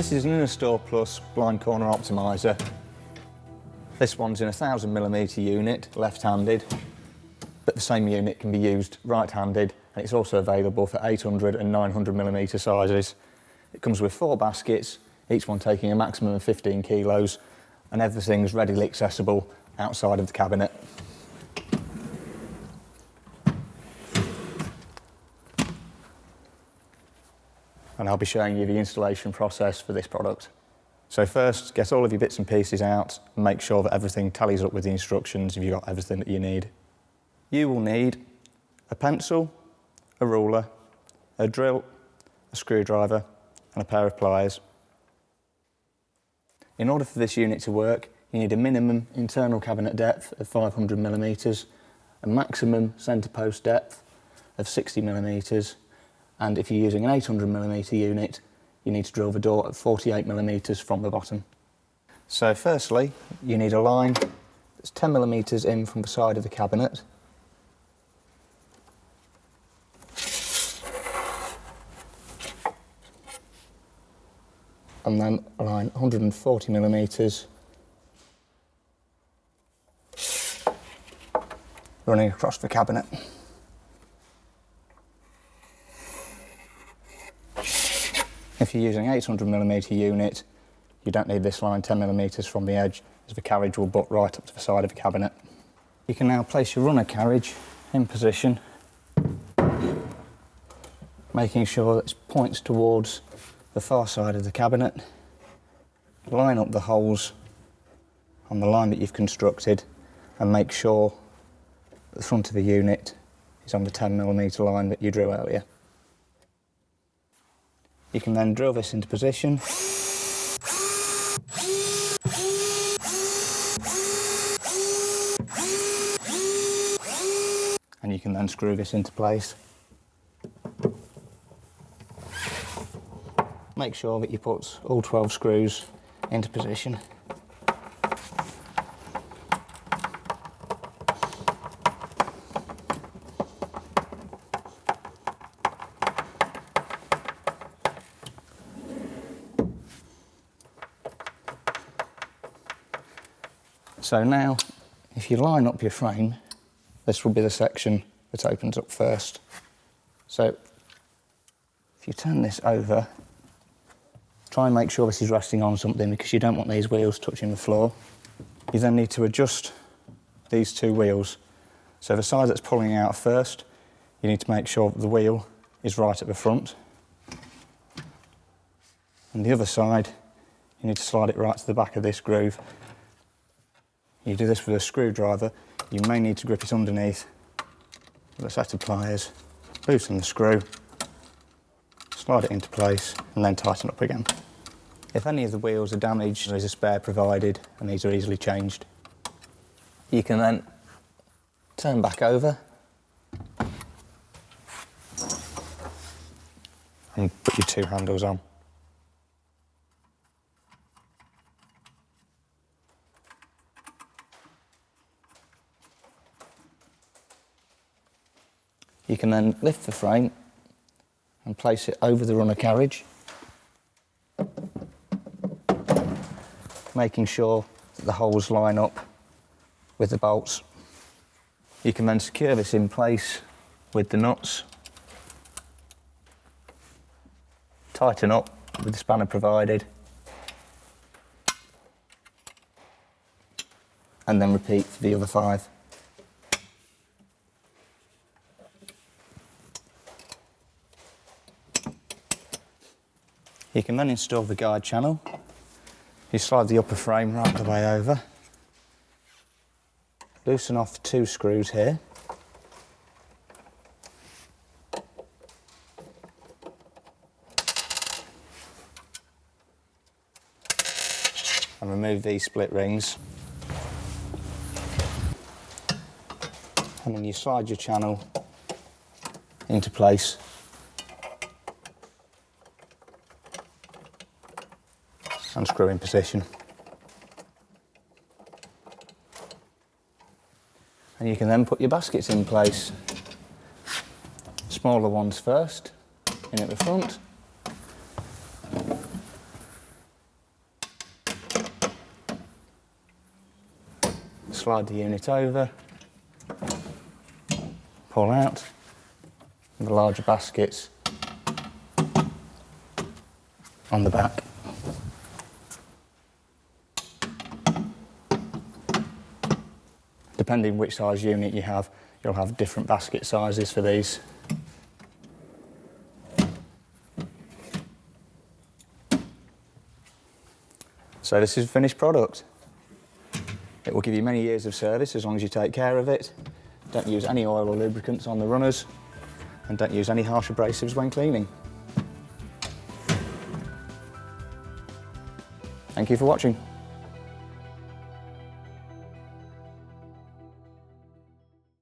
This is an Innostor Plus Corner Optimiser. This one's in a 1000mm unit, left-handed, but the same unit can be used right-handed, and it's also available for 800 and 900mm sizes. It comes with 4 baskets, each one taking a maximum of 15 kilos, and everything's readily accessible outside of the cabinet. And I'll be showing you the installation process for this product. So first, get all of your bits and pieces out and make sure that everything tallies up with the instructions if you've got everything that you need. You will need a pencil, a ruler, a drill, a screwdriver and a pair of pliers. In order for this unit to work, you need a minimum internal cabinet depth of 500mm, a maximum centre post depth of 60mm, and if you're using an 800mm unit, you need to drill the door at 48mm from the bottom. So firstly, you need a line that's 10mm in from the side of the cabinet. And then a line 140mm running across the cabinet. If you're using an 800mm unit, you don't need this line 10mm from the edge, as the carriage will butt right up to the side of the cabinet. You can now place your runner carriage in position, making sure that it points towards the far side of the cabinet. Line up the holes on the line that you've constructed and make sure that the front of the unit is on the 10mm line that you drew earlier. You can then drill this into position and you can then screw this into place. Make sure that you put all 12 screws into position. So now, if you line up your frame, this will be the section that opens up first. So if you turn this over, try and make sure this is resting on something because you don't want these wheels touching the floor. You then need to adjust these 2 wheels. So the side that's pulling out first, you need to make sure that the wheel is right at the front. And the other side, you need to slide it right to the back of this groove. You do this with a screwdriver. You may need to grip it underneath with a set of pliers, loosen the screw, slide it into place and then tighten up again. If any of the wheels are damaged, there is a spare provided and these are easily changed. You can then turn back over and put your 2 handles on. You can then lift the frame and place it over the runner carriage, making sure that the holes line up with the bolts. You can then secure this in place with the nuts, tighten up with the spanner provided, and then repeat for the other 5. You can then install the guide channel. You slide the upper frame right the way over. Loosen off 2 screws here. And remove these split rings. And then you slide your channel into place. And screw in position. And you can then put your baskets in place. Smaller ones first, in at the front. slide the unit over, pull out, and the larger baskets on the back. Depending which size unit you have, you'll have different basket sizes for these. So this is a finished product. It will give you many years of service as long as you take care of it. Don't use any oil or lubricants on the runners, and don't use any harsh abrasives when cleaning. Thank you for watching.